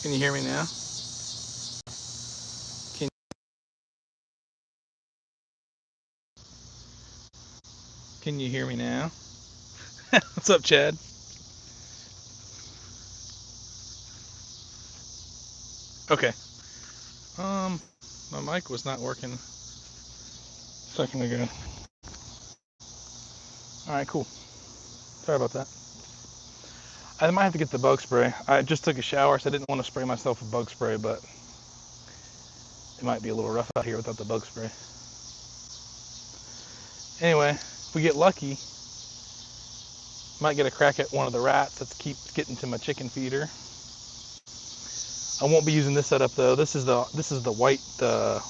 Can you hear me now? Can Can you hear me now? What's up, Chad? Okay. Um, my mic was not working a second ago. All right, cool. Sorry about that. I might have to get the bug spray. I just took a shower, so I didn't want to spray myself with bug spray, but it might be a little rough out here without the bug spray. Anyway, if we get lucky, might get a crack at one of the rats that keeps getting to my chicken feeder. I won't be using this setup though. This is the white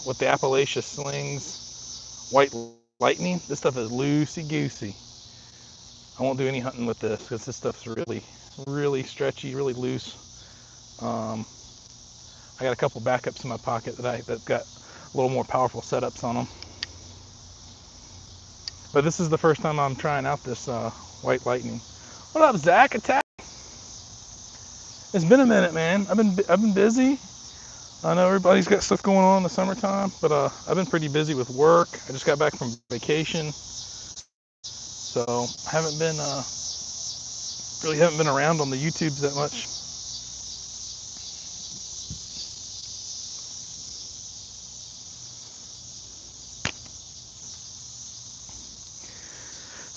with the Appalachia slings white lightning. This stuff is loosey goosey. I won't do any hunting with this because this stuff's really stretchy, really loose. I got a couple backups in my pocket that got a little more powerful setups on them. But this is the first time I'm trying out this white lightning. What up, Zach? Attack. It's been a minute, man. I've been busy. I know everybody's got stuff going on in the summertime, but I've been pretty busy with work. I just got back from vacation, so haven't been really haven't been around on the YouTubes that much.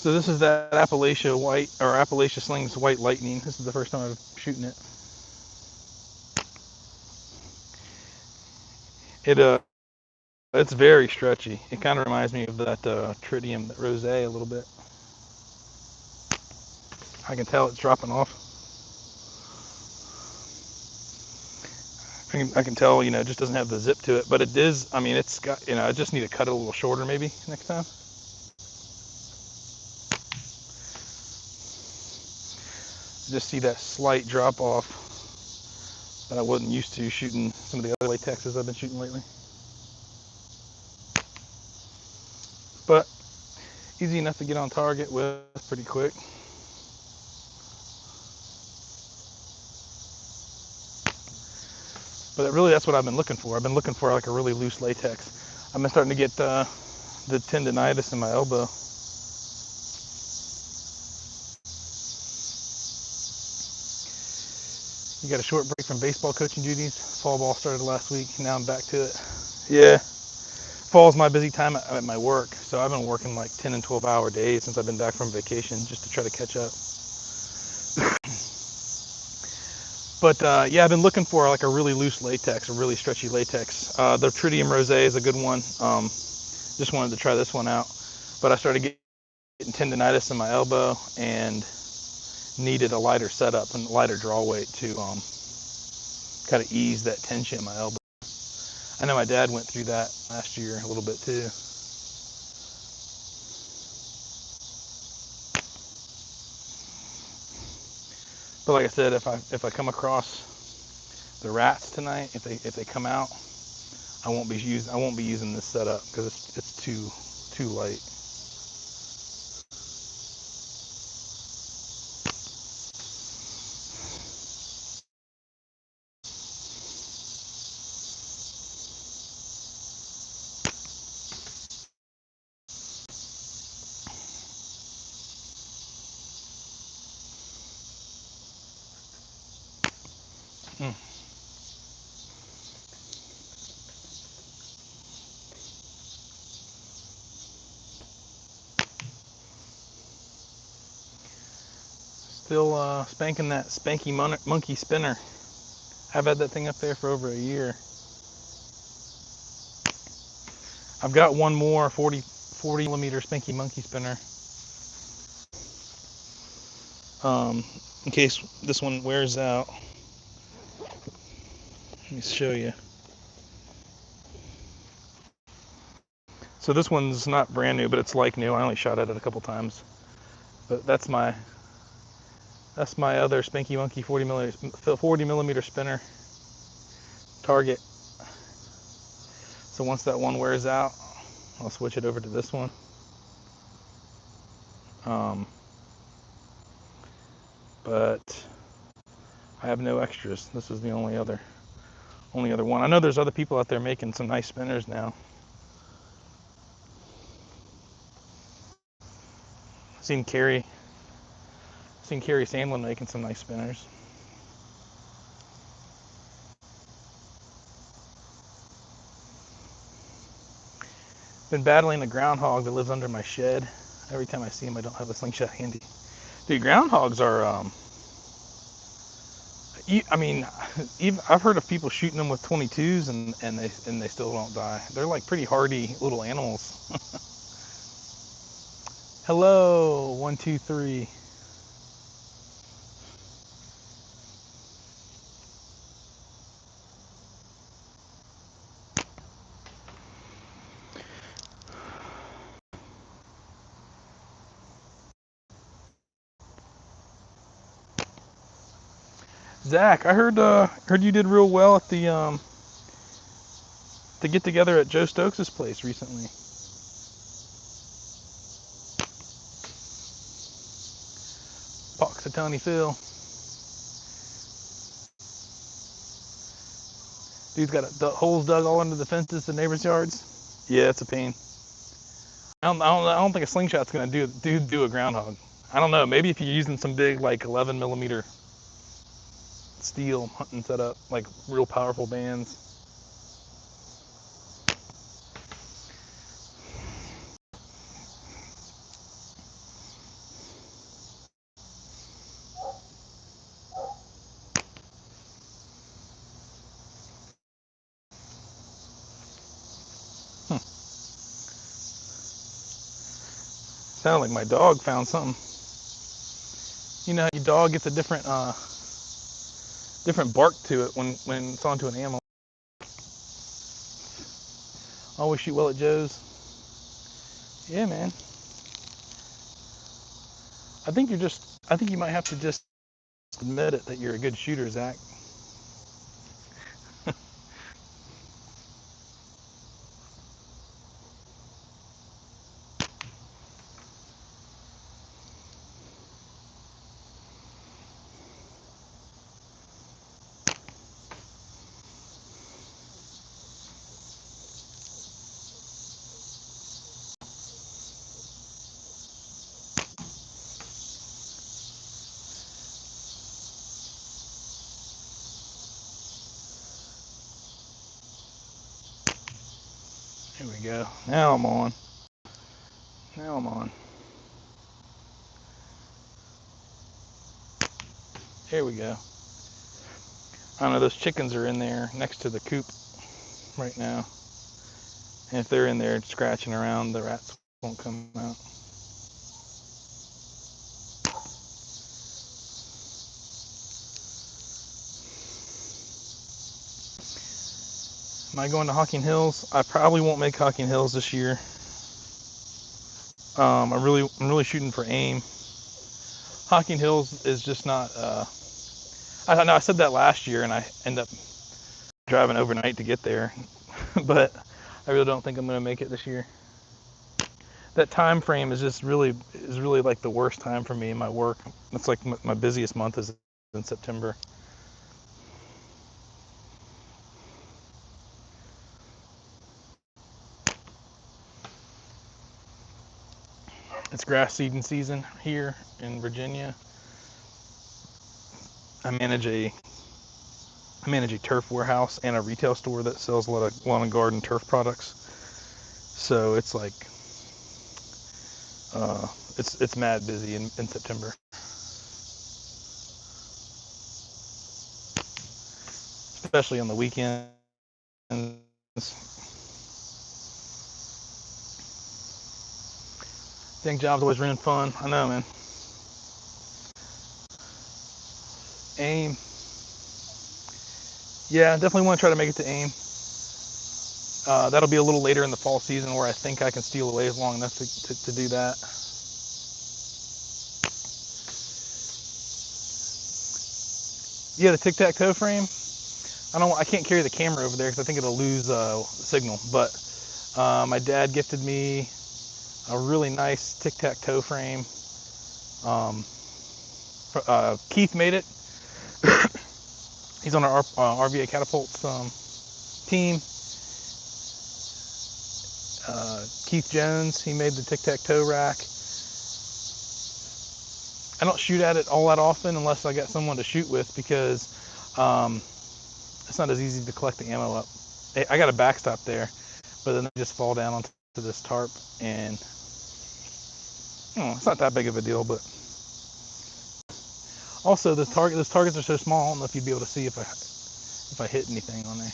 So this is that Appalachia white or Appalachia Slings white lightning. This is the first time I'm shooting it. It's very stretchy. It kind of reminds me of that tritium, that rosé a little bit. I can tell it's dropping off. I can tell, it just doesn't have the zip to it, but it is. I mean, it's got, I just need to cut it a little shorter maybe next time. Just see that slight drop off that I wasn't used to shooting some of the other latexes I've been shooting lately. But easy enough to get on target with pretty quick. But really, that's what I've been looking for. I've been looking for like a really loose latex. I've been starting to get the tendonitis in my elbow. You got a short break from baseball coaching duties. Fall ball started last week. Now I'm back to it. Yeah, fall's my busy time at my work. So I've been working like 10 and 12-hour days since I've been back from vacation just to try to catch up. But yeah, I've been looking for like a really loose latex, a really stretchy latex. The Tritium Rosé is a good one. Just wanted to try this one out. But I started getting tendonitis in my elbow and needed a lighter setup and lighter draw weight to kind of ease that tension in my elbow. I know my dad went through that last year a little bit too. But like I said, if I come across the rats tonight, if they come out, I won't be using this setup because it's too light. Mm. Still spanking that spanky monkey spinner. I've had that thing up there for over a year. I've got one more 40 millimeter spanky monkey spinner. In case this one wears out. Let me show you. So this one's not brand new, but it's like new. I only shot at it a couple times. But that's my other Spanky Monkey 40 millimeter spinner target. So once that one wears out, I'll switch it over to this one. Um, but I have no extras. This is the only other one. I know there's other people out there making some nice spinners now. Seen Carrie Sandlin making some nice spinners. Been battling a groundhog that lives under my shed. Every time I see him, I don't have a slingshot handy. Dude, groundhogs are, I mean, even, I've heard of people shooting them with 22s and they still don't die. They're like pretty hardy little animals. Hello, 123. Zach, I heard you did real well at the get together at Joe Stokes' place recently. Poxitani Phil. Dude's got the holes dug all under the fences to neighbors' yards. Yeah, it's a pain. I don't think a slingshot's gonna do a groundhog. I don't know. Maybe if you're using some big like 11 millimeter steel hunting setup, like real powerful bands. Sounded like my dog found something. You know, your dog gets a different bark to it when it's onto an animal. Always shoot well at Joe's. Yeah, man. I think you might have to just admit it that you're a good shooter, Zach. Here we go. Now I'm on. Now I'm on. Here we go. I don't know, those chickens are in there next to the coop right now. And if they're in there scratching around, the rats won't come out. Am I going to Hocking Hills? I probably won't make Hocking Hills this year. I'm really shooting for aim. Hocking Hills is just not. I don't know. I said that last year, and I end up driving overnight to get there. But I really don't think I'm going to make it this year. That time frame is really like the worst time for me in my work. It's like my busiest month is in September. It's grass seeding season here in Virginia. I manage a turf warehouse and a retail store that sells a lot of lawn and garden turf products. So it's like it's mad busy in September, especially on the weekends. Think jobs always running fun. I know, man. AIM. Yeah, definitely want to try to make it to AIM. That'll be a little later in the fall season where I think I can steal away long enough to do that. Yeah, the tic-tac-toe frame. I can't carry the camera over there because I think it'll lose signal. But my dad gifted me a really nice tic-tac-toe frame. Keith made it. He's on our RVA Catapults team. Keith Jones, he made the tic-tac-toe rack. I don't shoot at it all that often unless I got someone to shoot with, because it's not as easy to collect the ammo up. I got a backstop there, but then they just fall down onto this tarp, and it's not that big of a deal. But also, those targets are so small. I don't know if you'd be able to see if I hit anything on there.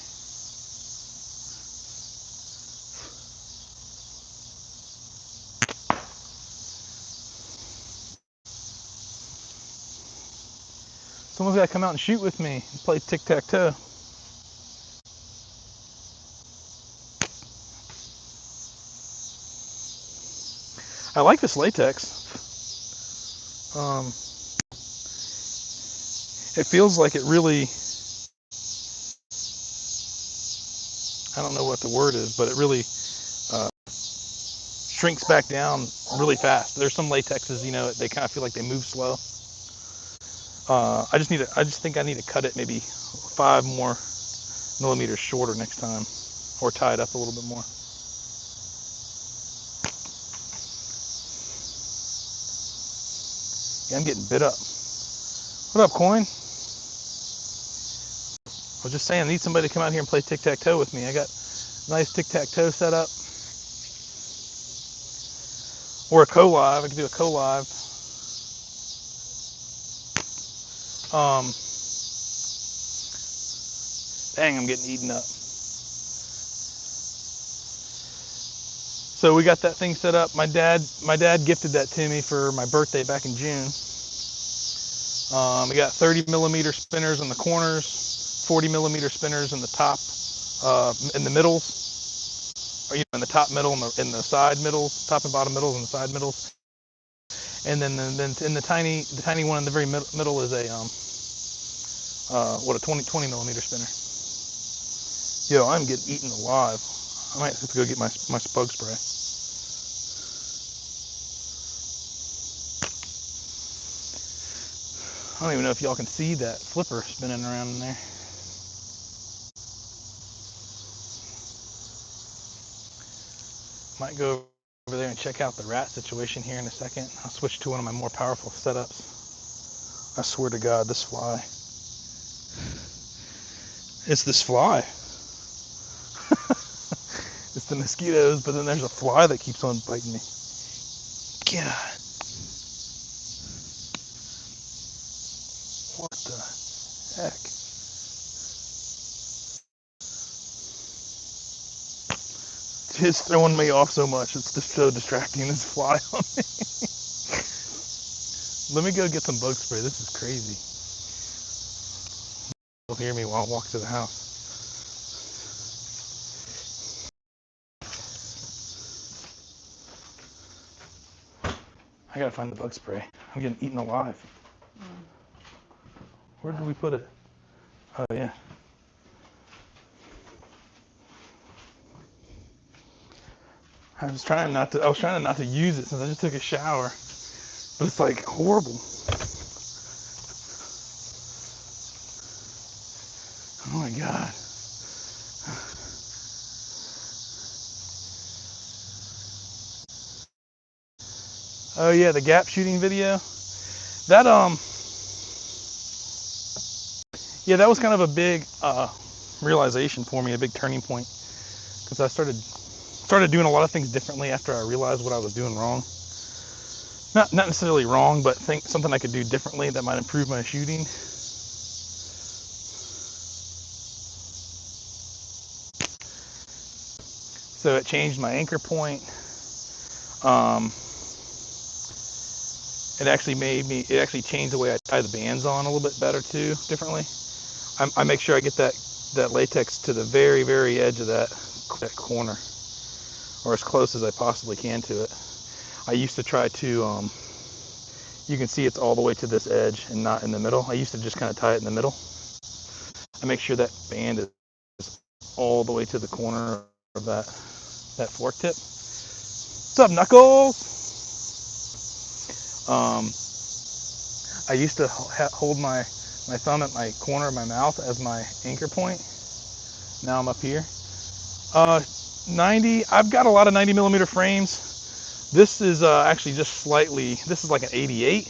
Someone's got to come out and shoot with me and play tic-tac-toe. I like this latex. It feels like it really, I don't know what the word is, but it really shrinks back down really fast. There's some latexes, they kind of feel like they move slow. I just think I need to cut it maybe 5 more millimeters shorter next time, or tie it up a little bit more. Yeah, I'm getting bit up. What up, Coin? I was just saying, I need somebody to come out here and play tic-tac-toe with me. I got a nice tic-tac-toe set up. Or a co-live. I could do a co-live. Dang, I'm getting eaten up. So we got that thing set up. My dad gifted that to me for my birthday back in June. We got 30 millimeter spinners in the corners, 40 millimeter spinners in the top, in the middles, or in the top middle, in the side middles, top and bottom middles, and the side middles. And then in the tiny one in the very middle is a a 20 millimeter spinner. Yo, I'm getting eaten alive. I might have to go get my bug spray. I don't even know if y'all can see that flipper spinning around in there. Might go over there and check out the rat situation here in a second. I'll switch to one of my more powerful setups. I swear to God, this fly. It's this fly. It's the mosquitoes, but then there's a fly that keeps on biting me. God. What the heck? It's throwing me off so much. It's just so distracting, this fly on me. Let me go get some bug spray. This is crazy. You'll hear me while I walk to the house. I gotta find the bug spray. I'm getting eaten alive. Where did we put it? Oh yeah. I was trying not to use it since I just took a shower, but it's like horrible. Oh my God. Oh yeah, the gap shooting video. That yeah, that was kind of a big realization for me, a big turning point, because I started doing a lot of things differently after I realized what I was doing wrong. Not necessarily wrong, but think something I could do differently that might improve my shooting. So it changed my anchor point. It actually changed the way I tie the bands on a little bit better too, differently. I make sure I get that latex to the very, very edge of that corner, or as close as I possibly can to it. I used to try to, you can see it's all the way to this edge and not in the middle. I used to just kind of tie it in the middle. I make sure that band is all the way to the corner of that fork tip. What's up, Knuckles? I used to hold my my thumb at my corner of my mouth as my anchor point. Now I'm up here. Uh, 90. I've got a lot of 90 millimeter frames. This is actually just slightly. This is like an 88.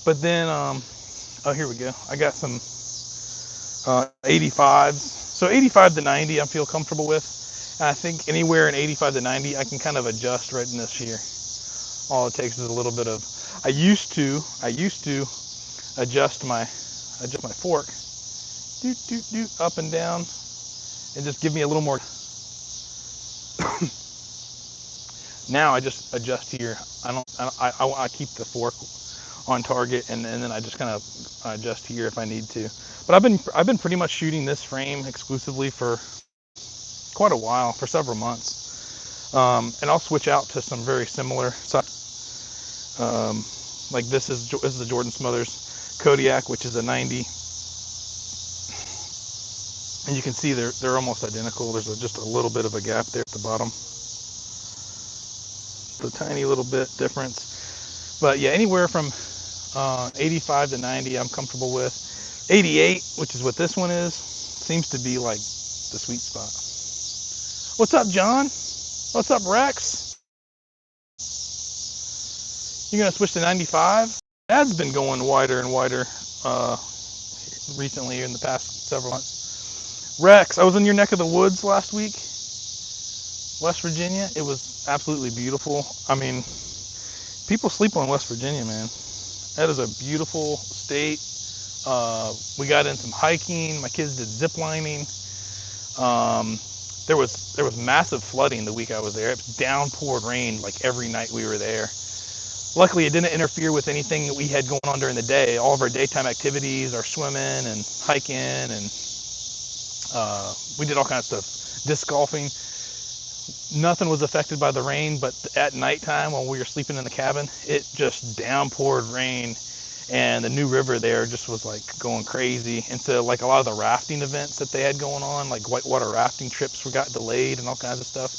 But then, oh, here we go. I got some 85s. So 85 to 90, I feel comfortable with. And I think anywhere in 85 to 90, I can kind of adjust right in this here. All it takes is a little bit of. I used to adjust my fork, doot doot doot, up and down, and just give me a little more. Now I just adjust here. I keep the fork on target, and then I just kind of adjust here if I need to. But I've been pretty much shooting this frame exclusively for quite a while, for several months, and I'll switch out to some very similar. Like this is the Jordan Smothers Kodiak, which is a 90, and you can see they're almost identical. There's just a little bit of a gap there at the bottom, a tiny little bit difference. But yeah, anywhere from 85 to 90, I'm comfortable with. 88, which is what this one is, seems to be like the sweet spot. What's up, John? What's up, Rex? You're gonna switch to 95? That's been going wider and wider recently in the past several months. Rex, I was in your neck of the woods last week, West Virginia. It was absolutely beautiful. I mean, people sleep on West Virginia, man. That is a beautiful state. We got in some hiking. My kids did zip lining. Um, there was massive flooding the week I was there. It was downpoured rain like every night we were there. Luckily, it didn't interfere with anything that we had going on during the day. All of our daytime activities, our swimming and hiking, and we did all kinds of stuff. Disc golfing. Nothing was affected by the rain, but at nighttime when we were sleeping in the cabin, it just downpoured rain, and the New River there just was like going crazy. And so like a lot of the rafting events that they had going on, like whitewater rafting trips, were got delayed and all kinds of stuff.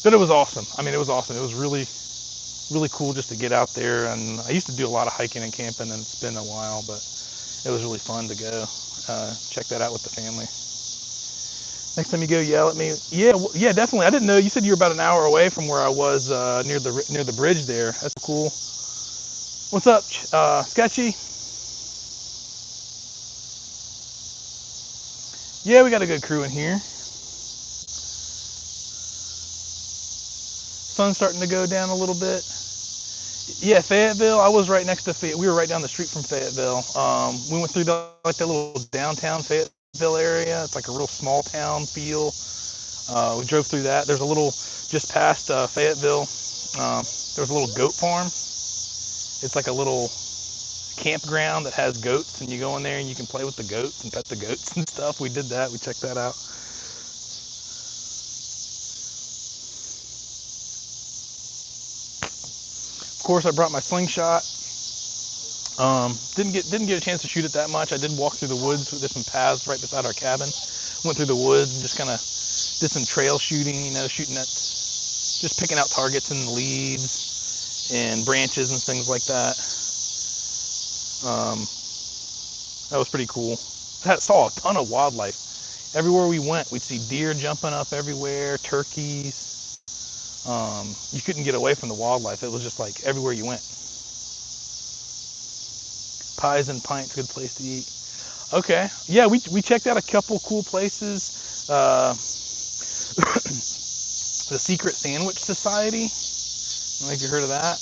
But it was awesome. I mean, it was awesome. It was really cool just to get out there. And I used to do a lot of hiking and camping, and it's been a while, but it was really fun to go check that out with the family. Next time you go, yell at me. Yeah, yeah, definitely. I didn't know. You said you were about an hour away from where I was near the bridge there. That's cool. What's up, Sketchy? Yeah, we got a good crew in here. Sun's starting to go down a little bit. Yeah, Fayetteville. I was right next to Fayette. We were right down the street from Fayetteville. We went through like that little downtown Fayetteville area. It's like a real small town feel. We drove through that. There's a little just past Fayetteville. There was a little goat farm. It's like a little campground that has goats, and you go in there and you can play with the goats and pet the goats and stuff. We did that. We checked that out. Of course, I brought my slingshot. Didn't get a chance to shoot it that much. I did walk through the woods. There's some paths right beside our cabin. Went through the woods and just kind of did some trail shooting. Shooting at just picking out targets in the leaves and branches and things like that. Um, that was pretty cool. Saw a ton of wildlife. Everywhere we went, we'd see deer jumping up everywhere, turkeys. You couldn't get away from the wildlife. It was just like everywhere you went. Pies and Pints, good place to eat. Okay, yeah, we checked out a couple cool places. The Secret Sandwich Society. I don't know if you heard of that.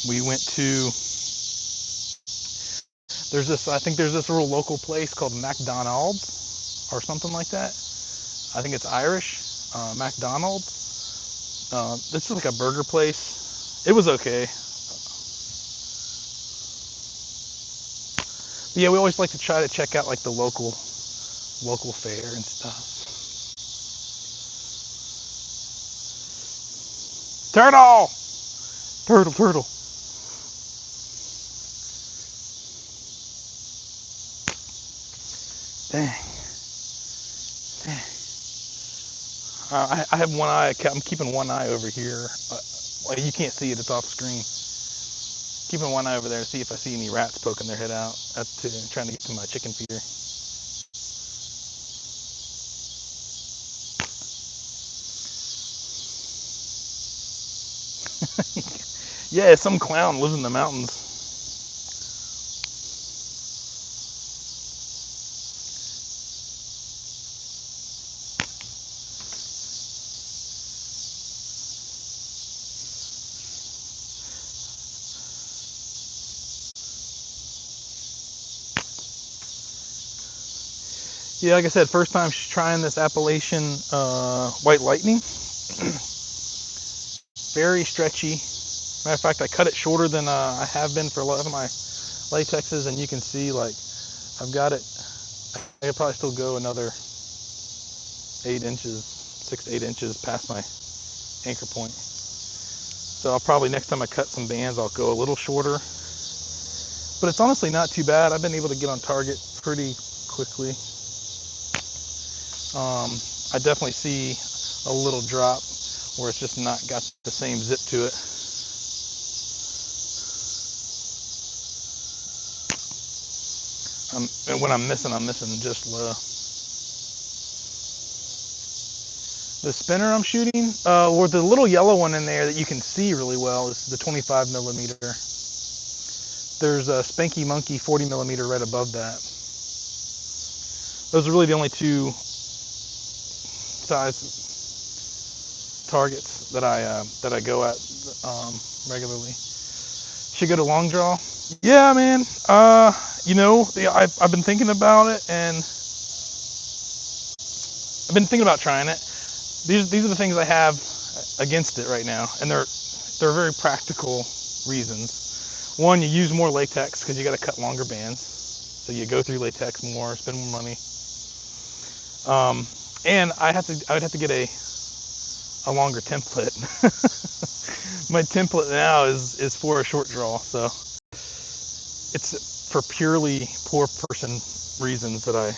We went to I think there's this little local place called McDonald's or something like that. I think it's Irish. McDonald's. This is like a burger place. It was okay. But yeah, we always like to try to check out like the local fare and stuff. Turtle, turtle. Dang, dang. I have one eye. I'm keeping one eye over here. Well, you can't see it, it's off screen. Keeping one eye over there to see if I see any rats poking their head out trying to get to my chicken feeder. Yeah, some clown lives in the mountains. Yeah, like I said, first time trying this Appalachian white lightning. Very stretchy. Matter of fact, I cut it shorter than I have been for a lot of my latexes, and you can see like I've got it. I could probably still go another 8 inches, 6 to 8 inches past my anchor point. So I'll probably next time I cut some bands, I'll go a little shorter. But it's honestly not too bad. I've been able to get on target pretty quickly. I definitely see a little drop where it's just not got the same zip to it. And when I'm missing just low. The spinner I'm shooting, or the little yellow one in there that you can see really well is the 25 millimeter. There's a Spanky Monkey 40 millimeter right above that. Those are really the only two size targets that I go at regularly. Should go to long draw. Yeah, man. I've been thinking about it, and I've been thinking about trying it. These are the things I have against it right now, and they're very practical reasons. One, you use more latex because you got to cut longer bands, so you go through latex more, spend more money. And I would have to get a longer template. My template now is for a short draw, so it's for purely poor person reasons that I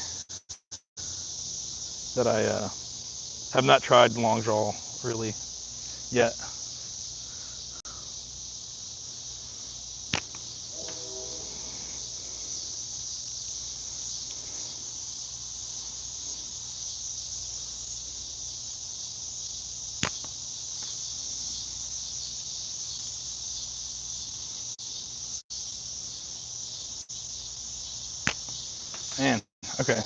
have not tried long draw really yet. Man, okay.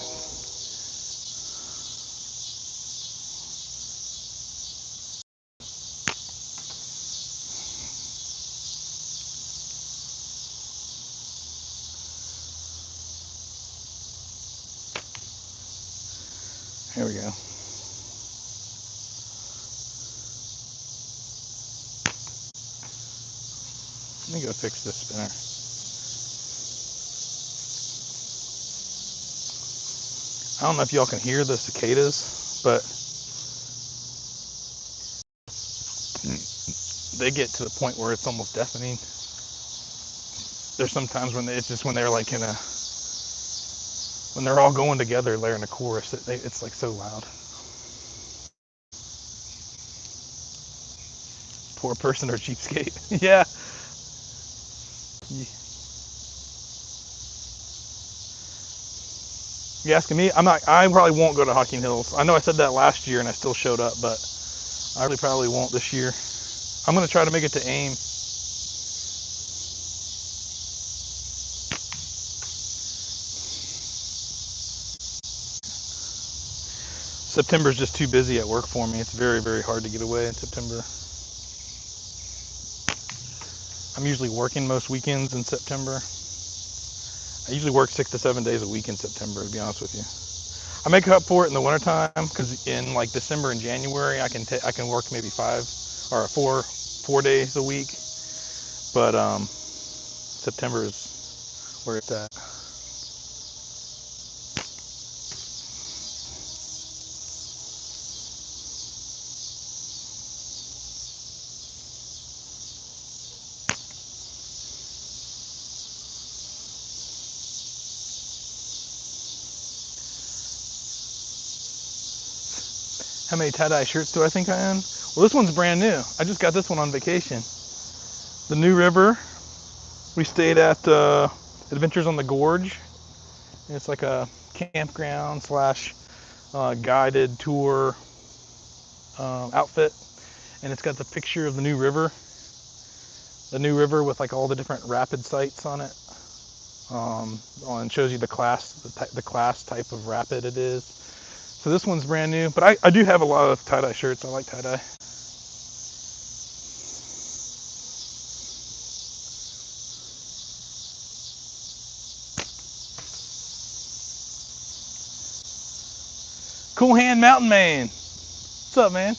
Here we go. Let me go fix this spinner. I don't know if y'all can hear the cicadas, but they get to the point where it's almost deafening. There's sometimes it's just when they're like when they're all going together, they're in a chorus. It's like so loud. Poor person or cheapskate. Yeah. You asking me? I'm not. I probably won't go to Hocking Hills. I know I said that last year and I still showed up, but I really probably won't this year. I'm gonna try to make it to AIM. September's just too busy at work for me. It's very, very hard to get away in September. I'm usually working most weekends in September. I usually work 6 to 7 days a week in September, to be honest with you. I make up for it in the wintertime because in like December and January, I can work maybe 4 days a week. But September is where it's at. How many tie-dye shirts do I think I own? Well, this one's brand new. I just got this one on vacation. The New River. We stayed at Adventures on the Gorge. It's like a campground slash guided tour outfit, and it's got the picture of the New River with like all the different rapid sites on it. And shows you the class type of rapid it is. So this one's brand new, but I do have a lot of tie-dye shirts. I like tie-dye. Cool Hand Mountain Man. What's up, man?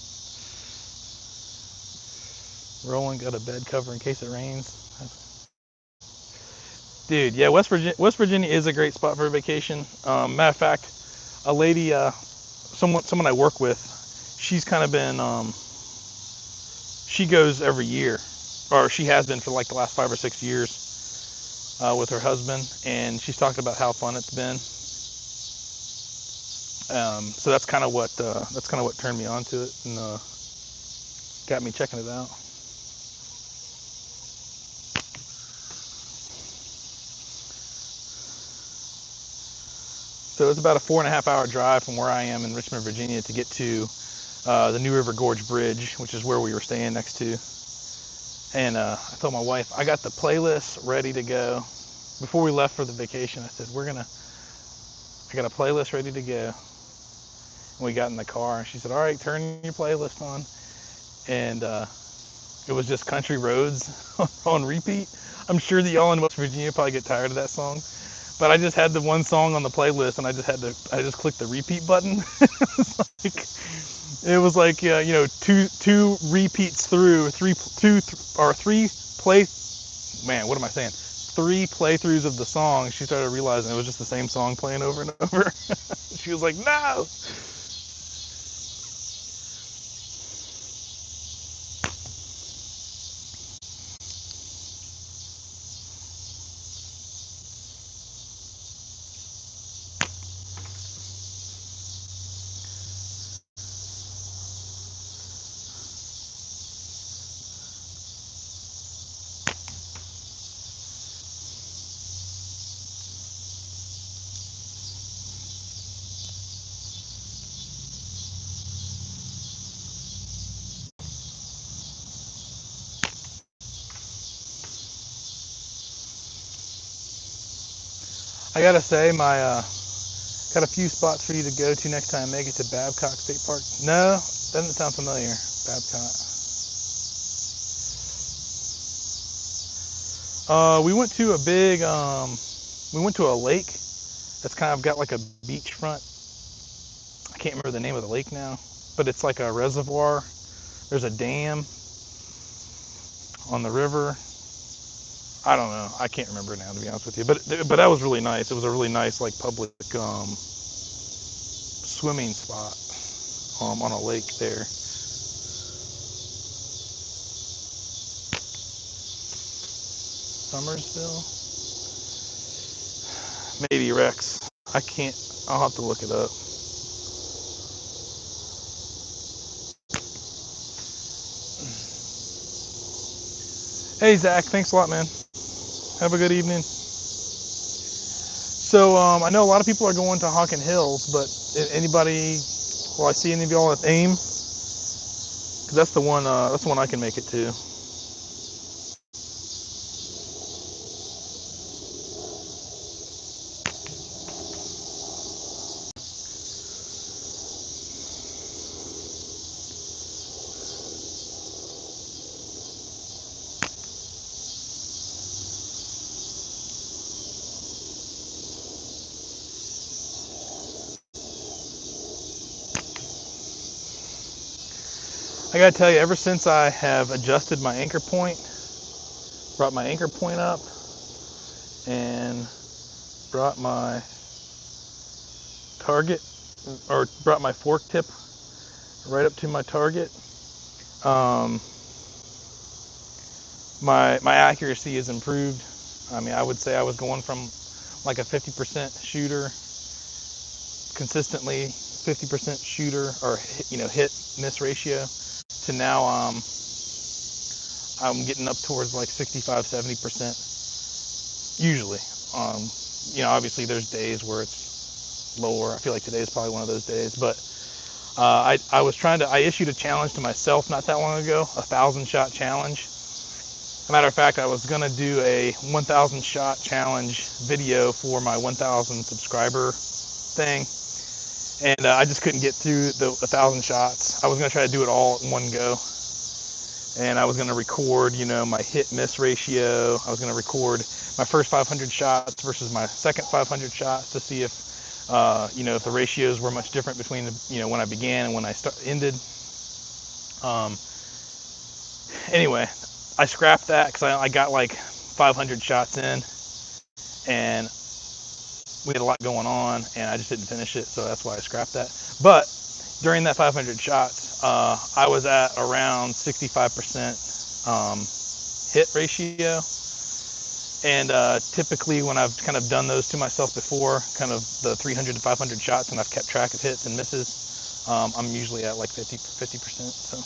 Roland got a bed cover in case it rains. Dude, yeah, West Virginia is a great spot for a vacation. Matter of fact, a lady, someone I work with, she's kind of been, she goes every year, or she has been for like the last 5 or 6 years with her husband, and she's talked about how fun it's been. So that's kind of what turned me on to it and got me checking it out. So it's about a 4.5 hour drive from where I am in Richmond, Virginia, to get to the New River Gorge Bridge, which is where we were staying next to. And I told my wife I got the playlist ready to go. Before we left for the vacation, I said I got a playlist ready to go. And we got in the car, and she said, "All right, turn your playlist on." And it was just country roads on repeat. I'm sure that y'all in West Virginia probably get tired of that song, but I just had the one song on the playlist, and I just clicked the repeat button. It was like two repeats through three play. Man, what am I saying? Three playthroughs of the song. She started realizing it was just the same song playing over and over. She was like, "No." I gotta say, my got a few spots for you to go to next time I make it to Babcock State Park. No, doesn't sound familiar. Babcock. We went to we went to a lake that's kind of got like a beachfront. I can't remember the name of the lake now, but it's like a reservoir. There's a dam on the river. I don't know. I can't remember now, to be honest with you. But that was really nice. It was a really nice like public swimming spot on a lake there. Summersville, maybe Rex. I can't. I'll have to look it up. Hey Zach, thanks a lot, man. Have a good evening. So I know a lot of people are going to Hockin Hills, but anybody? Will I see any of y'all at AIM? Cause that's the one. That's the one I can make it to. I gotta tell you, ever since I have adjusted my anchor point, brought my anchor point up, and brought my target, or brought my fork tip right up to my target, um, my accuracy has improved. I mean, I would say I was going from like a 50% shooter, consistently 50% shooter, or hit miss ratio, to now I'm getting up towards like 65, 70% usually. Obviously there's days where it's lower. I feel like today is probably one of those days, but I issued a challenge to myself not that long ago, 1,000 shot challenge. As a matter of fact, I was gonna do a 1,000 shot challenge video for my 1,000 subscriber thing, and I just couldn't get through the 1,000 shots. I was gonna try to do it all in one go, and I was gonna record, my hit miss ratio. I was gonna record my first 500 shots versus my second 500 shots to see if the ratios were much different between when I began and when I ended. Um, anyway, I scrapped that because I got like 500 shots in, and we had a lot going on, and I just didn't finish it, so that's why I scrapped that. But during that 500 shots, I was at around 65% hit ratio. And typically when I've kind of done those to myself before, kind of the 300 to 500 shots, and I've kept track of hits and misses, I'm usually at like 50%. So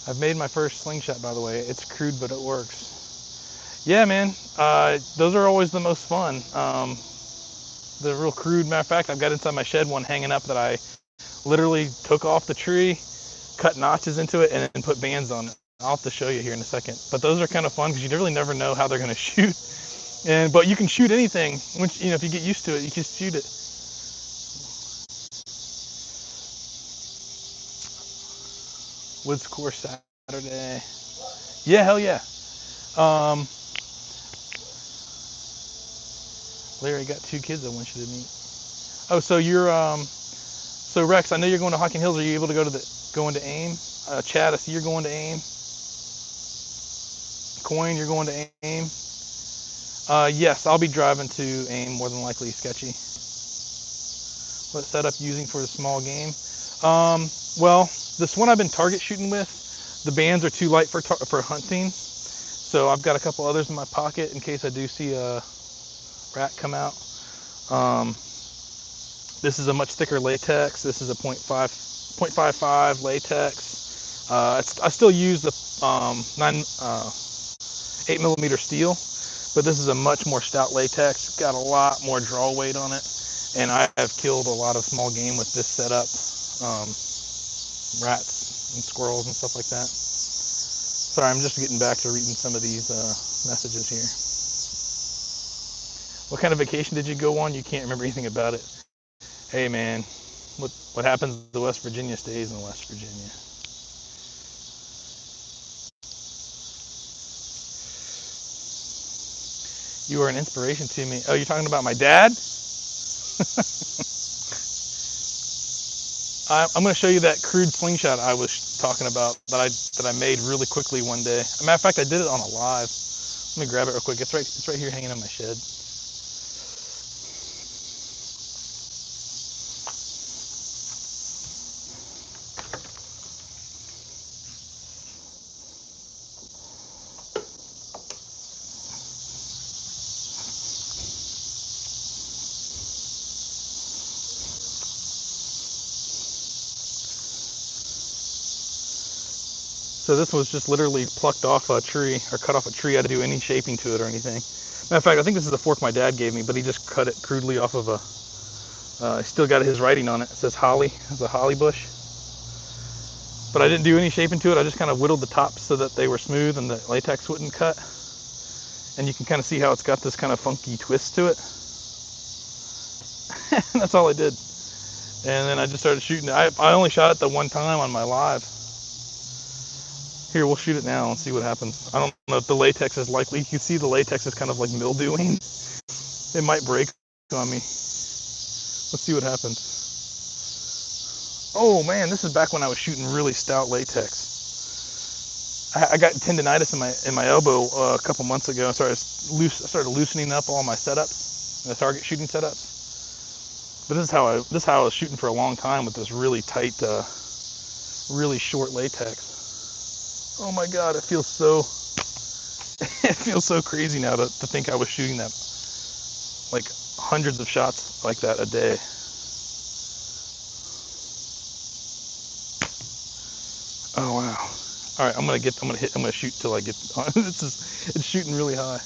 I've made my first slingshot, by the way. It's crude, but it works. Yeah, man. Those are always the most fun. The real crude, matter of fact, I've got inside my shed one hanging up that I literally took off the tree, cut notches into it, and then put bands on it. I'll have to show you here in a second. But those are kind of fun because you really never know how they're going to shoot. But you can shoot anything. Once, if you get used to it, you can shoot it. Woods Course Saturday. Yeah, hell yeah. Um, Larry got 2 kids I want you to meet. Oh, so Rex, I know you're going to Hocking Hills. Are you able to go into AIM? Chad, I see you're going to AIM. Coin, you're going to AIM. Yes, I'll be driving to AIM, more than likely. Sketchy. What setup using for the small game? Well, this one I've been target shooting with, the bands are too light for hunting. So I've got a couple others in my pocket in case I do see a rat come out. This is a much thicker latex. This is a 0.55 latex. I still use the 8mm steel, but this is a much more stout latex. It's got a lot more draw weight on it, and I have killed a lot of small game with this setup, rats and squirrels and stuff like that. Sorry, I'm just getting back to reading some of these messages here. What kind of vacation did you go on? You can't remember anything about it. Hey man, what happens in West Virginia stays in West Virginia. You are an inspiration to me. Oh, you're talking about my dad? I'm going to show you that crude slingshot I was talking about that I made really quickly one day. As a matter of fact, I did it on a live. Let me grab it real quick. It's right here hanging in my shed. So this was just literally plucked off a tree or cut off a tree. I didn't do any shaping to it or anything. Matter of fact, I think this is the fork my dad gave me, but he just cut it crudely off of still got his writing on it. It says holly. It's a holly bush. But I didn't do any shaping to it. I just kind of whittled the tops so that they were smooth and the latex wouldn't cut. And you can kind of see how it's got this kind of funky twist to it. That's all I did. And then I just started shooting it. I only shot it the one time on my live. Here, we'll shoot it now and see what happens. I don't know if the latex is likely. You can see the latex is kind of like mildewing. It might break on me. Let's see what happens. Oh man, this is back when I was shooting really stout latex. I got tendonitis in my elbow a couple months ago. I started loosening up all my setups, the target shooting setups. But this is how I was shooting for a long time with this really tight, really short latex. Oh my God, it feels so crazy now to think I was shooting that like hundreds of shots like that a day. Oh wow. All right, I'm gonna shoot till I get it's shooting really high.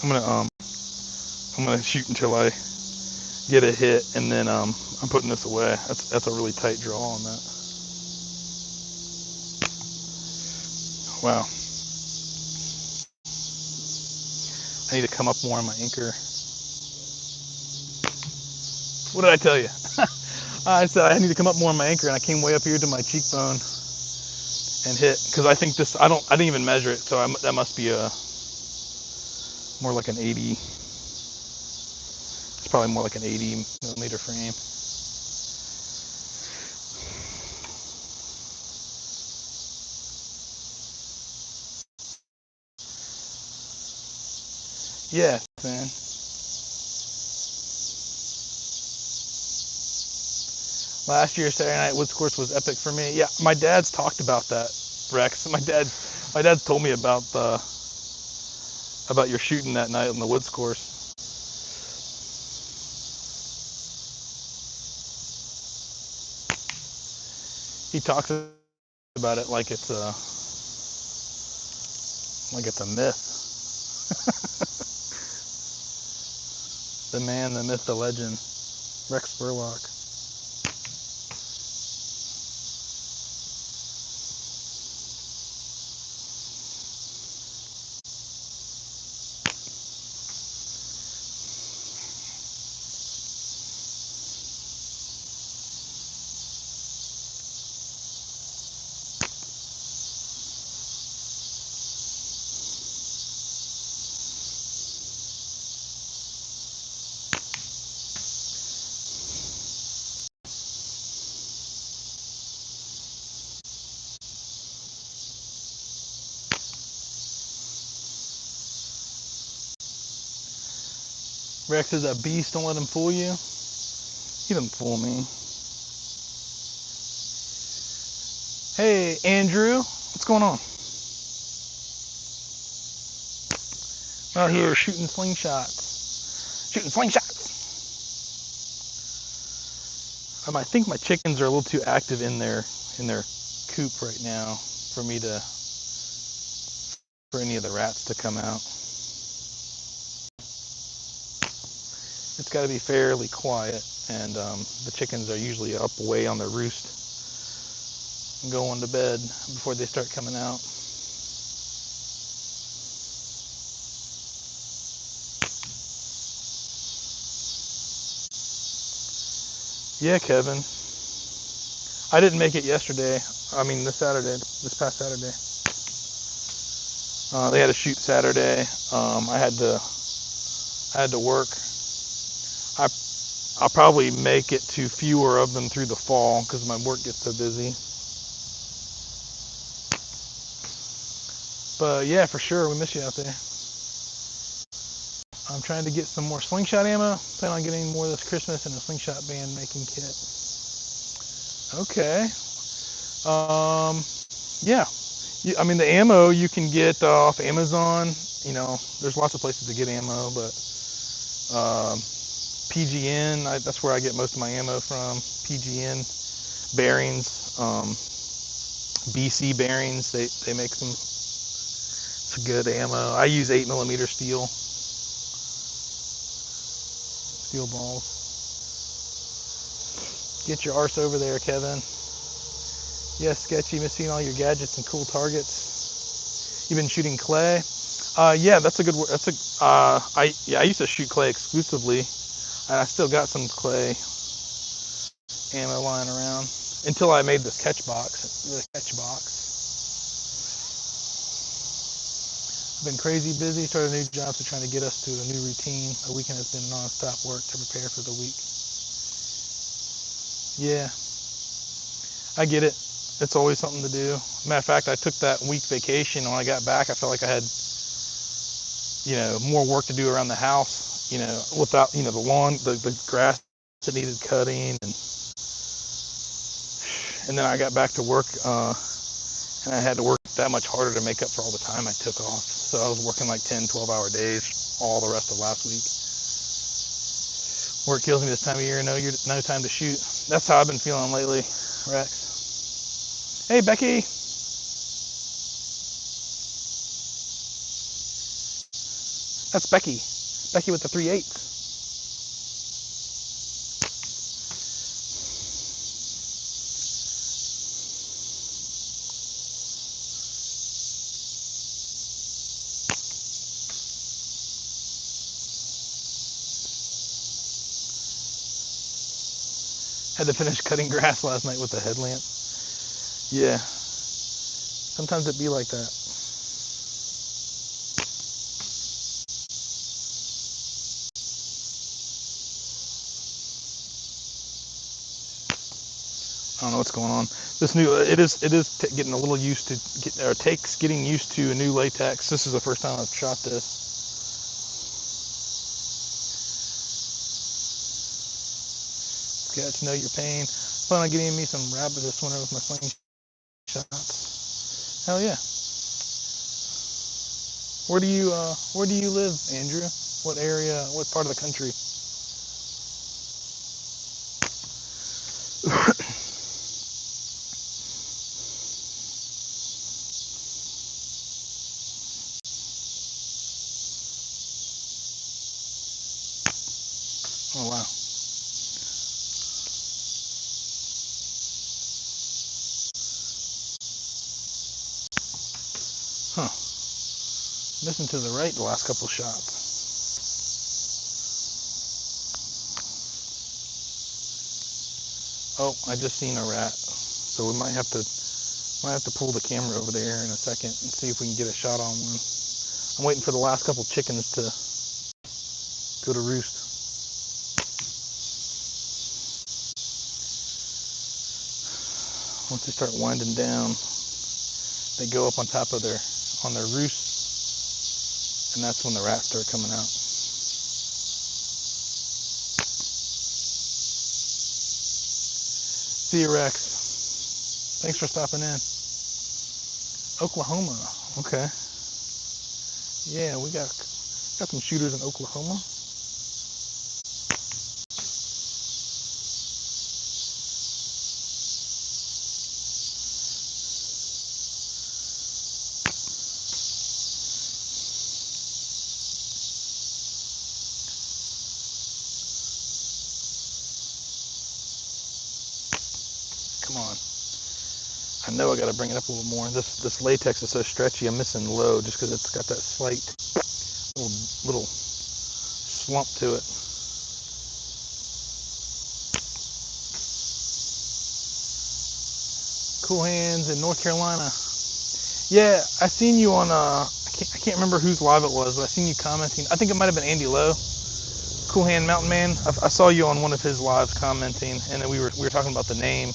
I'm gonna um I'm gonna shoot until I get a hit, and then I'm putting this away. That's a really tight draw on that. Wow. I need to come up more on my anchor. What did I tell you? I said I need to come up more on my anchor, and I came way up here to my cheekbone and hit, because I think this, I didn't even measure it, so that must be a more like an 80. It's probably more like an 80 millimeter frame. Yeah, man. Last year Saturday Night Woods Course was epic for me. Yeah, my dad's talked about that, Rex. My dad's told me about your shooting that night on the Woods Course. He talks about it like it's a myth. The man, the myth, the legend, Rex Spurlock. Rex is a beast. Don't let him fool you. He doesn't fool me. Hey, Andrew, what's going on? Out here shooting slingshots. Shooting slingshots. I think my chickens are a little too active in their coop right now for me to for any of the rats to come out. It's got to be fairly quiet, and the chickens are usually up way on their roost and going to bed before they start coming out. Yeah, Kevin. I didn't make it yesterday. I mean, this past Saturday. They had a shoot Saturday. I had to work. I I'll probably make it to fewer of them through the fall because my work gets so busy. But yeah, for sure, we miss you out there. I'm trying to get some more slingshot ammo. Plan on getting more this Christmas and a slingshot band making kit. Okay. Um, yeah. I mean, the ammo you can get off Amazon. There's lots of places to get ammo, but PGN, that's where I get most of my ammo from. PGN bearings, BC bearings. They make some good ammo. I use 8mm steel balls. Get your arse over there, Kevin. Yes, Sketchy, miss seeing all your gadgets and cool targets. You've been shooting clay. Yeah, that's a good word. I used to shoot clay exclusively, and I still got some clay ammo lying around until I made this catch box. The catch box. I've been crazy busy. Started a new job, so trying to get us to a new routine. A weekend has been non-stop work to prepare for the week. Yeah, I get it. It's always something to do. Matter of fact, I took that week vacation. When I got back, I felt like I had, more work to do around the house. Without, the lawn, the grass that needed cutting, and then I got back to work, and I had to work that much harder to make up for all the time I took off. So I was working like 10, 12-hour days all the rest of last week. Work kills me this time of year, no time to shoot. That's how I've been feeling lately, Rex. Hey, Becky. That's Becky. Becky with the 3/8. Had to finish cutting grass last night with the headlamp. Yeah, sometimes it be like that. I don't know what's going on. This new it is getting a little used to getting used to a new latex. This is the first time I've shot this. Get to know your pain. Fun on getting me some rabbit this winter with my Slingshots. Hell yeah. Where do you live, Andrew? What area? What part of the country? Oh wow. Huh. Missing to the right the last couple shots. Oh, I just seen a rat. So we might have to pull the camera over there in a second and see if we can get a shot on one. I'm waiting for the last couple chickens to go to roost. Once they start winding down, they go up on top of their roosts, and that's when the rats start coming out. See you, Rex. Thanks for stopping in. Oklahoma. Okay. Yeah, we got some shooters in Oklahoma. Come on. I know I got to bring it up a little more. This latex is so stretchy. I'm missing low just because it's got that slight little slump to it. Cool Hands in North Carolina. Yeah, I seen you on I can't remember whose live it was, but I seen you commenting. I think it might have been Andy Lowe, Cool Hand Mountain Man. I saw you on one of his lives commenting, and then we were talking about the name.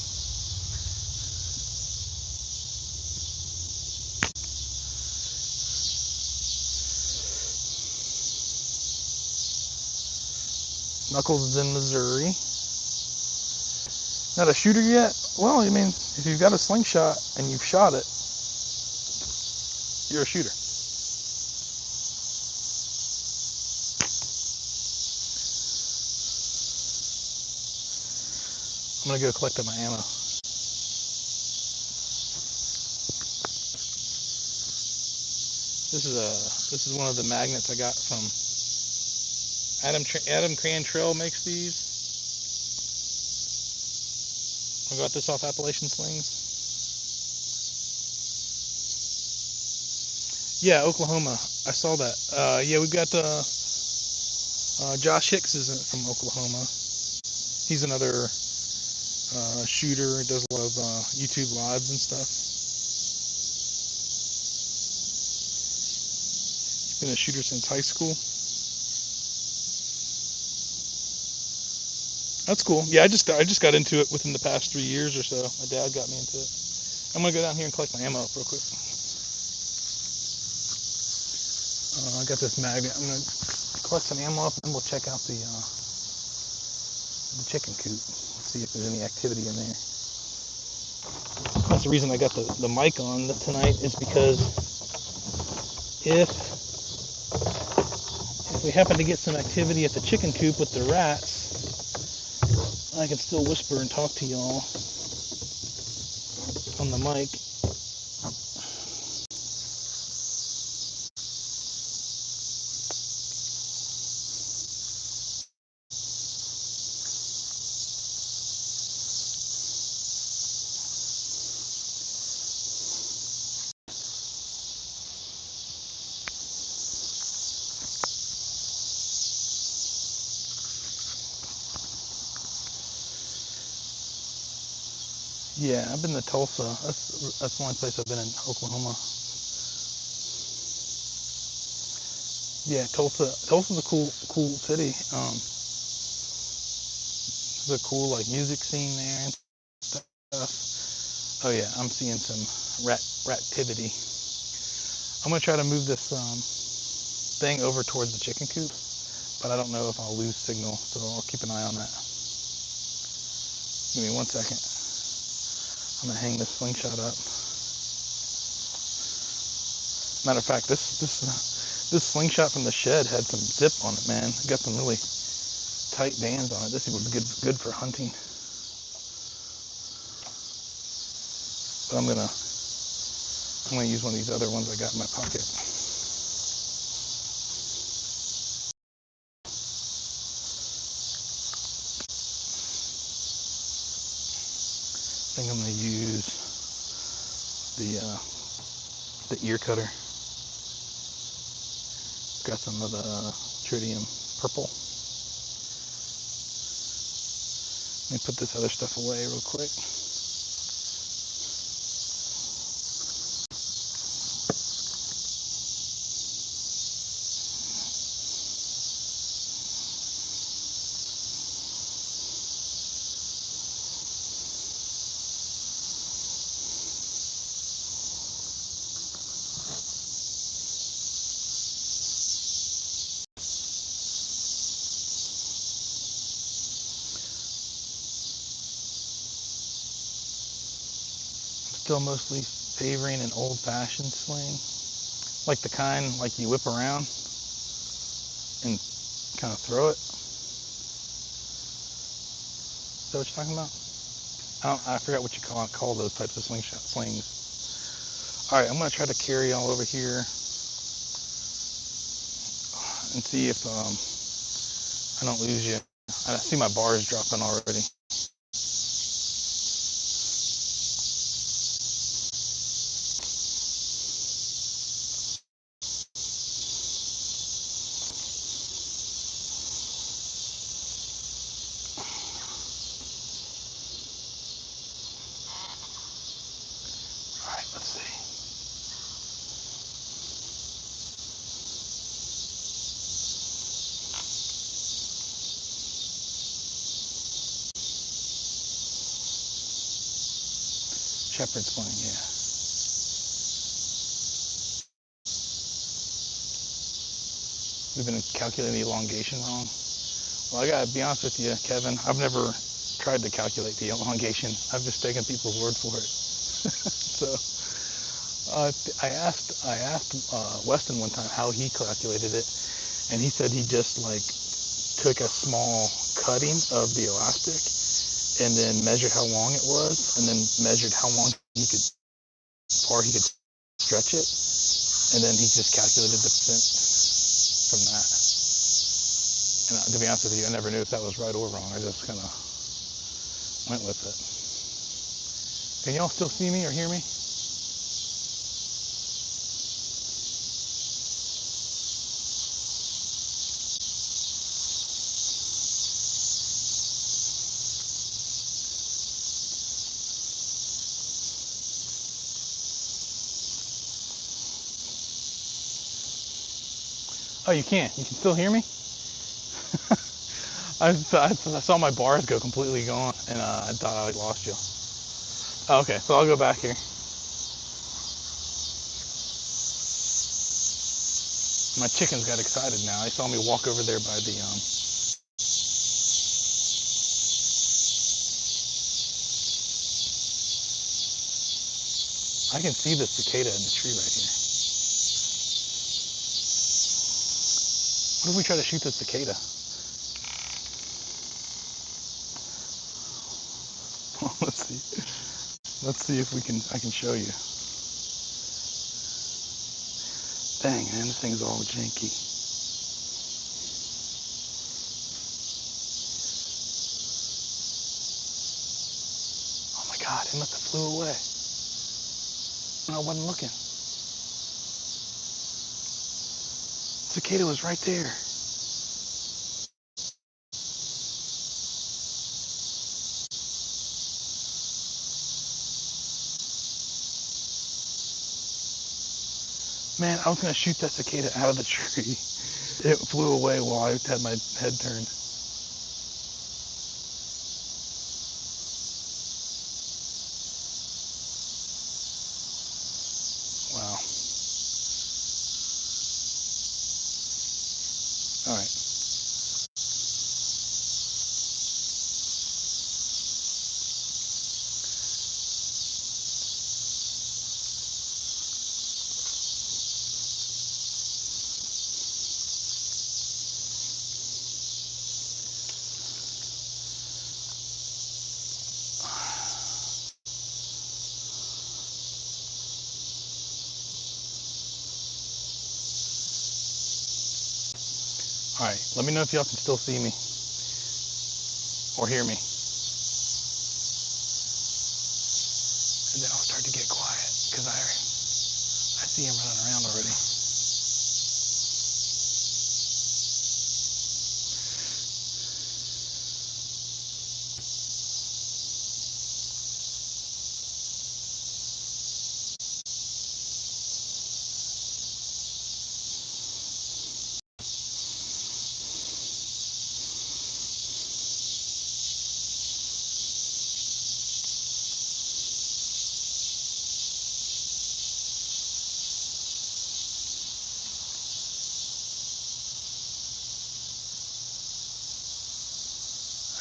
Knuckles is in Missouri. Not a shooter yet? Well, I mean, if you've got a slingshot and you've shot it, you're a shooter. I'm gonna go collect my ammo. This is one of the magnets I got from Adam Crantrell makes these. I got this off Appalachian Slings. Yeah, Oklahoma. I saw that. Yeah, we've got Josh Hicks is from Oklahoma. He's another shooter. Does a lot of YouTube lives and stuff. He's been a shooter since high school. That's cool. Yeah, I just got into it within the past 3 years or so. My dad got me into it. I'm gonna go down here and collect my ammo up real quick. I got this magnet. I'm gonna collect some ammo up and we'll check out the chicken coop. See if there's any activity in there. That's the reason I got the mic on tonight, is because if we happen to get some activity at the chicken coop with the rats, I can still whisper and talk to y'all on the mic. Yeah, I've been to Tulsa. That's the only place I've been in Oklahoma. Yeah, Tulsa's a cool city. There's a cool like music scene there and stuff. Oh yeah, I'm seeing some rativity. I'm gonna try to move this thing over towards the chicken coop, but I don't know if I'll lose signal, so I'll keep an eye on that. Give me 1 second. I'm gonna hang this slingshot up. Matter of fact, this slingshot from the shed had some zip on it, man. It got some really tight bands on it. This would be good for hunting. But I'm gonna use one of these other ones I got in my pocket. I think I'm gonna use the ear cutter. Got some of the tritium purple. Let me put this other stuff away real quick. Still mostly favoring an old-fashioned sling, like the kind like you whip around and kind of throw it. Is that what you're talking about? I forgot what you call those types of slings. All right, I'm gonna try to carry all over here and see if I don't lose you. I see my bars dropping already. All right, let's see. Shepherd's sling, yeah. We've been calculating the elongation wrong. Well, I gotta be honest with you, Kevin. I've never tried to calculate the elongation. I've just taken people's word for it. So I asked Weston one time how he calculated it, and he said he just like took a small cutting of the elastic and then measured how long it was, and then measured how far he could stretch it, and then he just calculated the percent from that. And to be honest with you, I never knew if that was right or wrong. I just kind of went with it. Can y'all still see me or hear me? Oh, you can. You can still hear me? I saw my bars go completely gone, and I thought I lost you. Oh, okay, so I'll go back here. My chickens got excited now. They saw me walk over there by the I can see the cicada in the tree right here. What if we try to shoot the cicada? Let's see. Let's see if I can show you. Dang, man, this thing's all janky. Oh my God, it must have flew away. I wasn't looking. Cicada was right there. Man, I was gonna shoot that cicada out of the tree. It flew away while I had my head turned. Wow. All right. All right. Let me know if y'all can still see me or hear me. And then I'll start to get quiet because I see him running around already.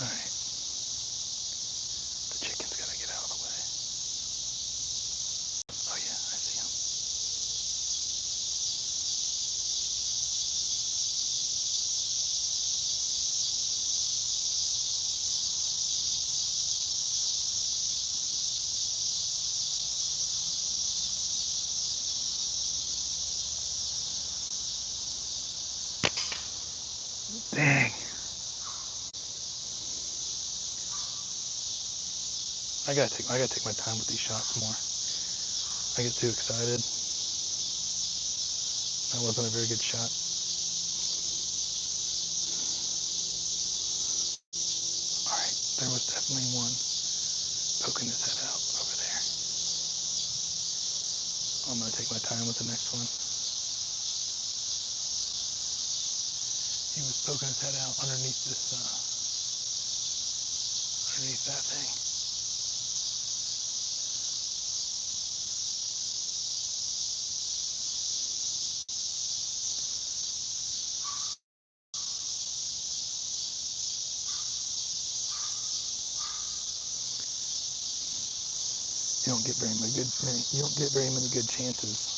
All right. The chicken's gotta get out of the way. Oh yeah, I see him. Dang. I gotta take my time with these shots more. I get too excited. That wasn't a very good shot. All right, there was definitely one poking his head out over there. I'm gonna take my time with the next one. He was poking his head out underneath this, underneath that thing. You don't get very many good chances.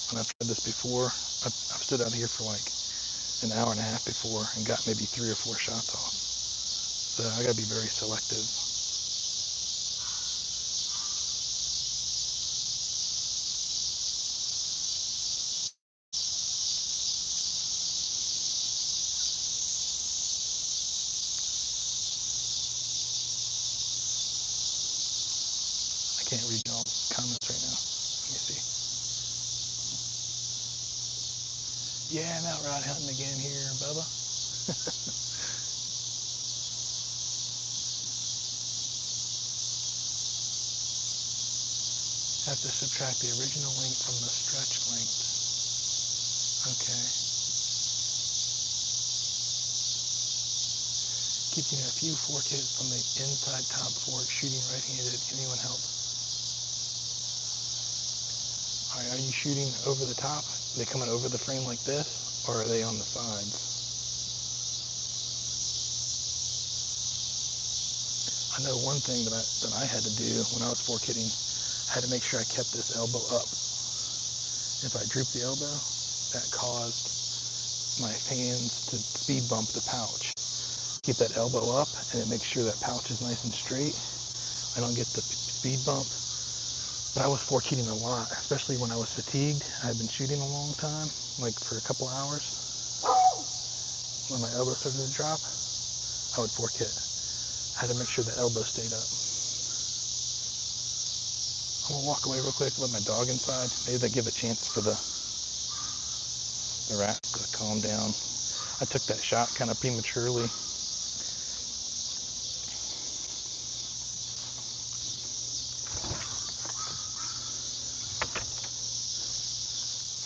And I've said this before. I've stood out here for like an hour and a half before and got maybe 3 or 4 shots off. So I gotta be very selective. I can't read y'all comments right now. Let me see. Yeah, I'm out rod hunting again here, Bubba. Have to subtract the original length from the stretch length. Okay. Keeping a few fork hits from the inside top fork, shooting right-handed. Anyone help? All right, are you shooting over the top? Are they coming over the frame like this, or are they on the sides? I know one thing that I had to do when I was fork hitting, I had to make sure I kept this elbow up. If I drooped the elbow, that caused my hands to speed bump the pouch. Keep that elbow up, and it makes sure that pouch is nice and straight. I don't get the speed bump. But I was fork heating a lot, especially when I was fatigued. I had been shooting a long time, like for a couple hours. When my elbow started to drop, I would fork hit. I had to make sure the elbow stayed up. I'm gonna walk away real quick, let my dog inside. Maybe they give a chance for the rats to calm down. I took that shot kind of prematurely.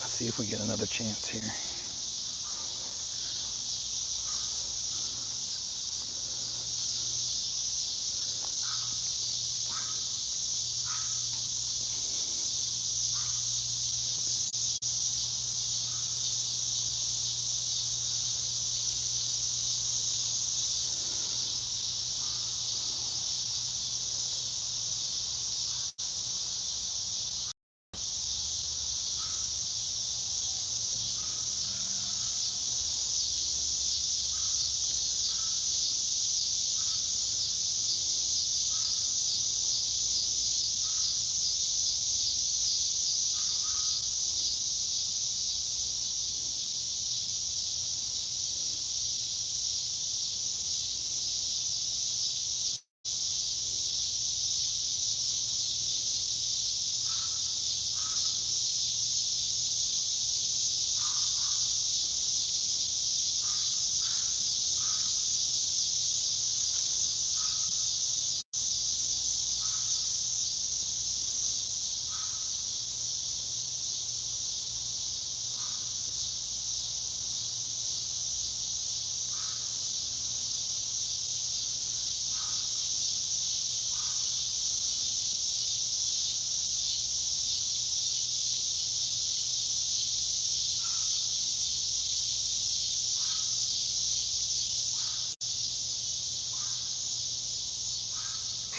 Let's see if we get another chance here.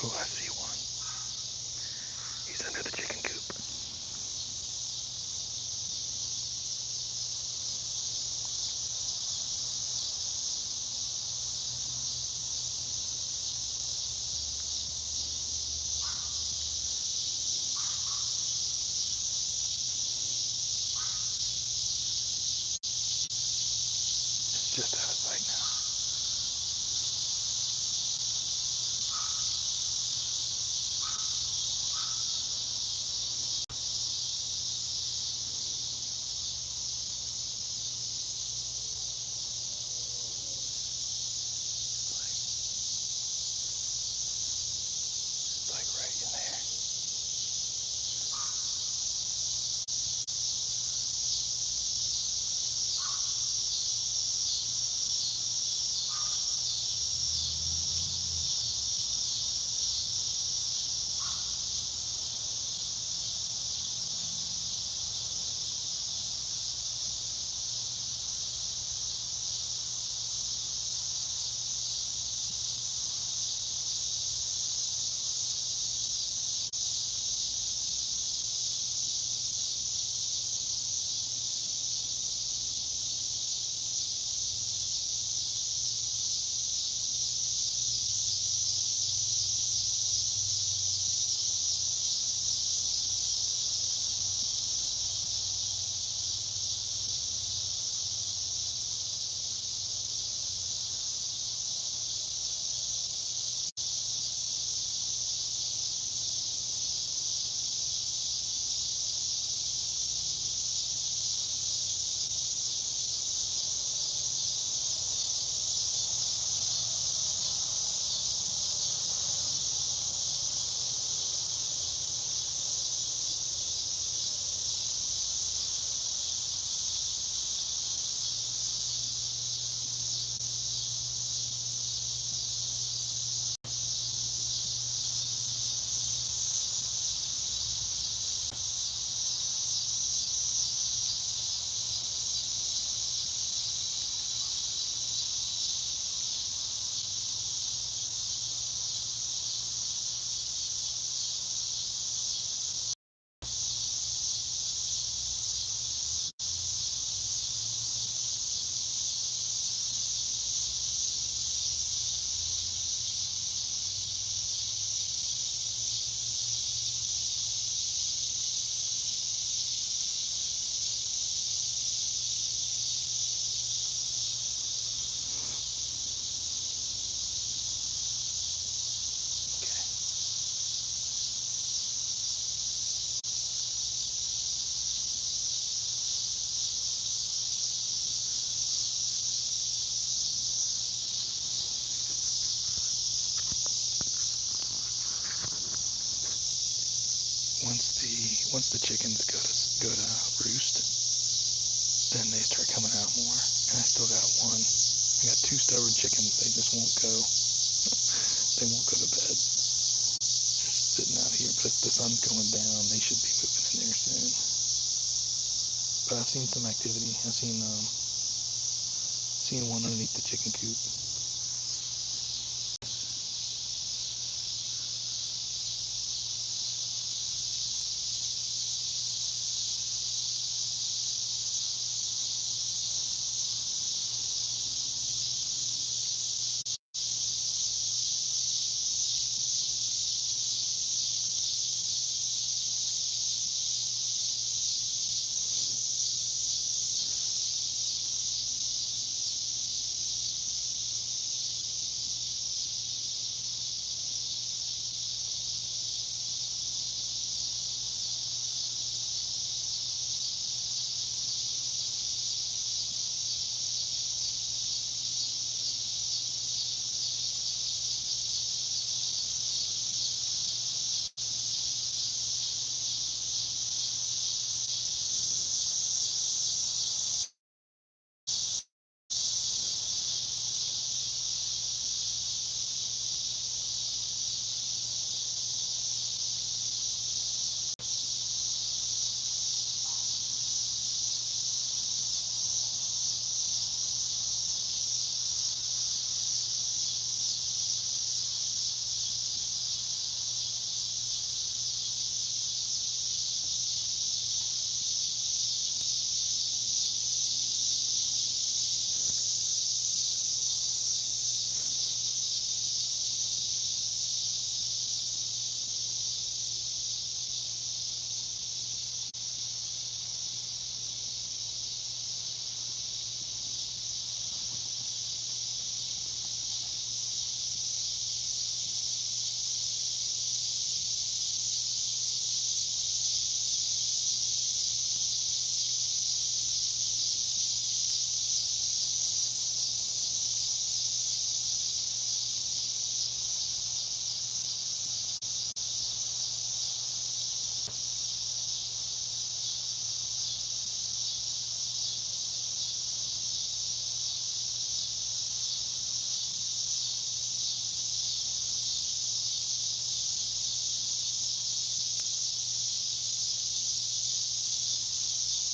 Oh, I see one. He's under the chicken coop. It's just out of sight now. once the chickens go to roost, then they start coming out more. And I still got one. I got two stubborn chickens. They just won't go. They won't go to bed. Just sitting out here. But if the sun's going down, they should be moving in there soon. But I've seen some activity. I've seen one underneath the chicken coop.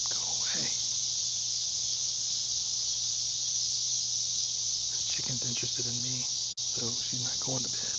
Go away. This chicken's interested in me, so she's not going to bed.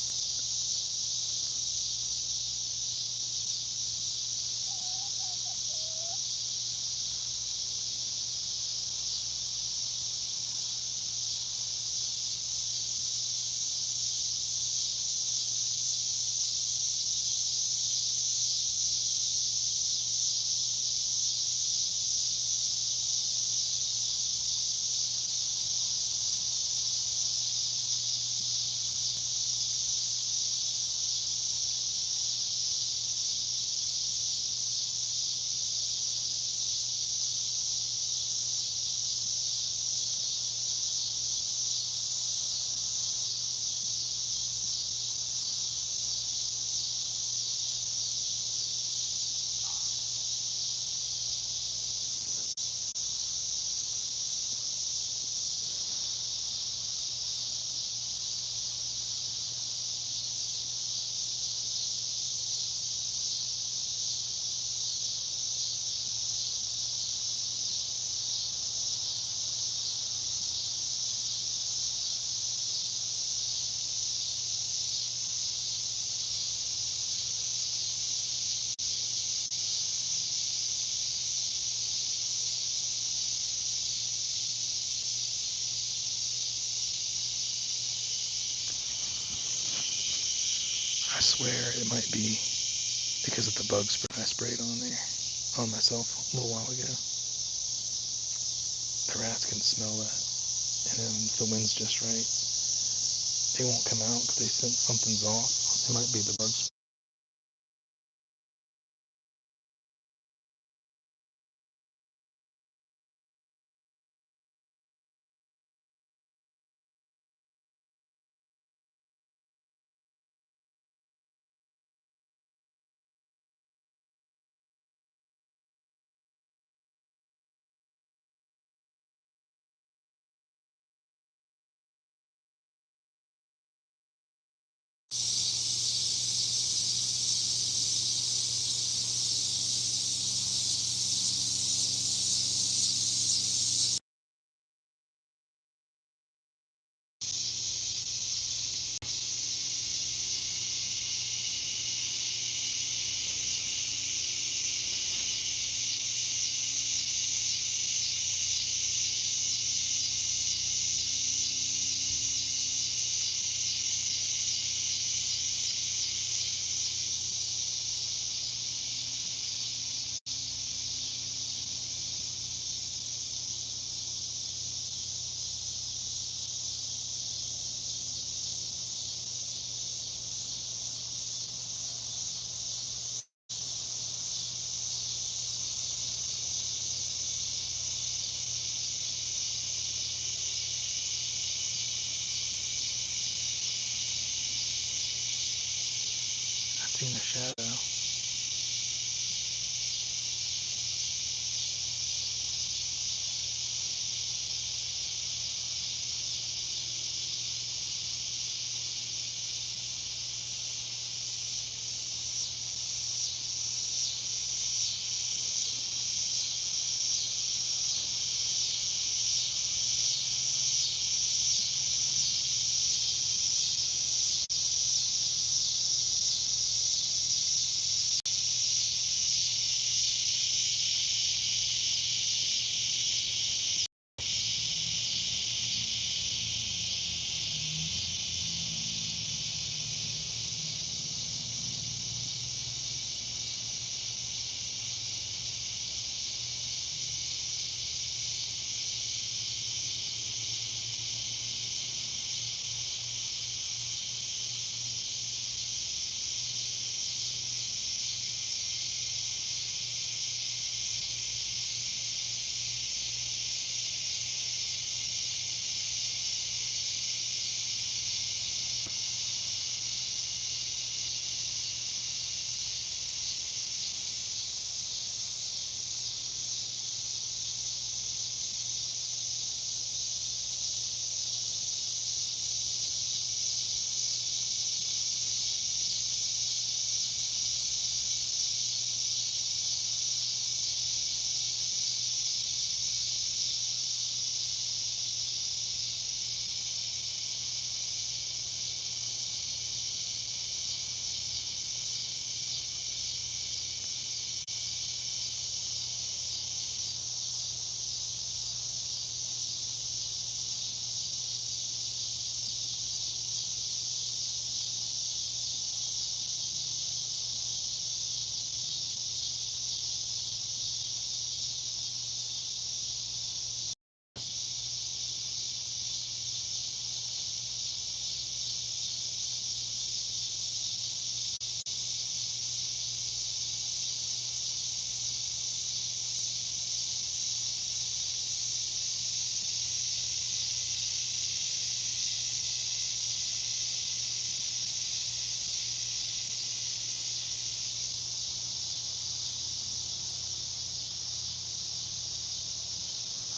I swear it might be because of the bug spray I sprayed on there, on myself a little while ago. The rats can smell that. And then if the wind's just right, they won't come out because they sense something's off. It might be the bug spray. casting a shadow.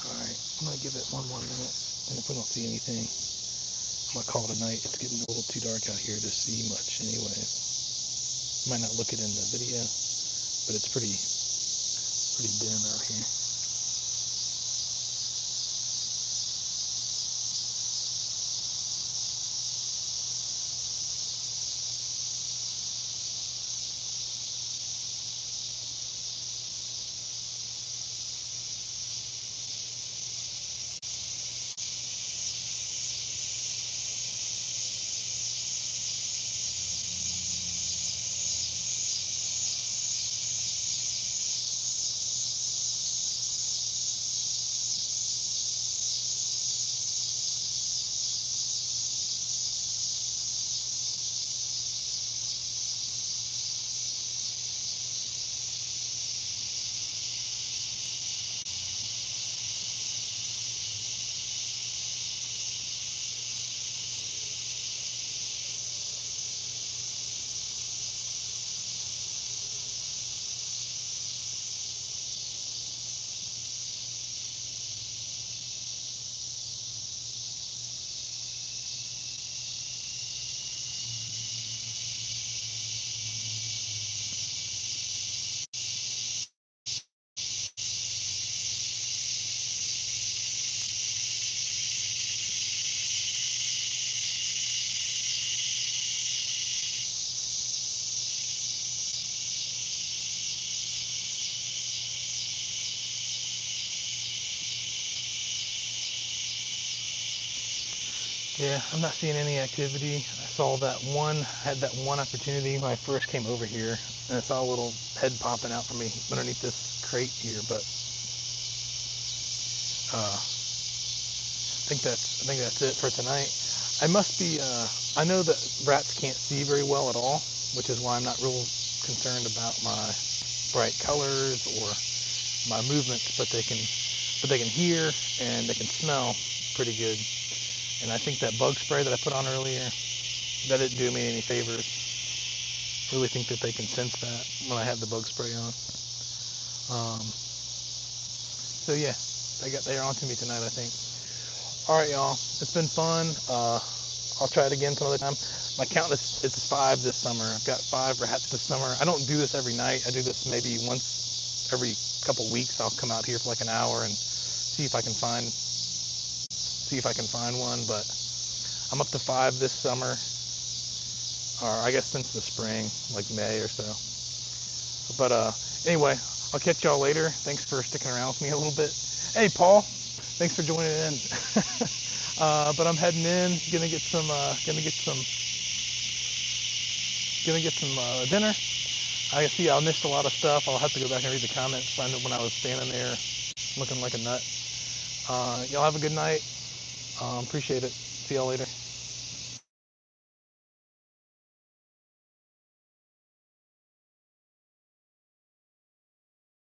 Alright, I'm gonna give it one more minute, and if we don't see anything, I'm gonna call it a night. It's getting a little too dark out here to see much anyway. Might not look it in the video, but it's pretty dim out here. Yeah, I'm not seeing any activity. I saw that one, had that one opportunity when I first came over here, and I saw a little head popping out from me underneath this crate here, but I think that's it for tonight. I must be, I know that rats can't see very well at all, which is why I'm not real concerned about my bright colors or my movements, but they can hear and they can smell pretty good. And I think that bug spray that I put on earlier, that didn't do me any favors. really think that they can sense that when I have the bug spray on. So yeah, they're on to me tonight, I think. All right, y'all. It's been fun. I'll try it again some other time. My count is 5 this summer. I've got 5 rats this summer. I don't do this every night. I do this maybe once every couple weeks. I'll come out here for like an hour and see if I can find one. But I'm up to 5 this summer, or I guess since the spring, like May or so. But anyway, I'll catch y'all later. Thanks for sticking around with me a little bit. Hey, Paul, thanks for joining in. But I'm heading in, gonna get some dinner. I see I missed a lot of stuff. I'll have to go back and read the comments, find it when I was standing there looking like a nut. Y'all have a good night. Appreciate it. See y'all later.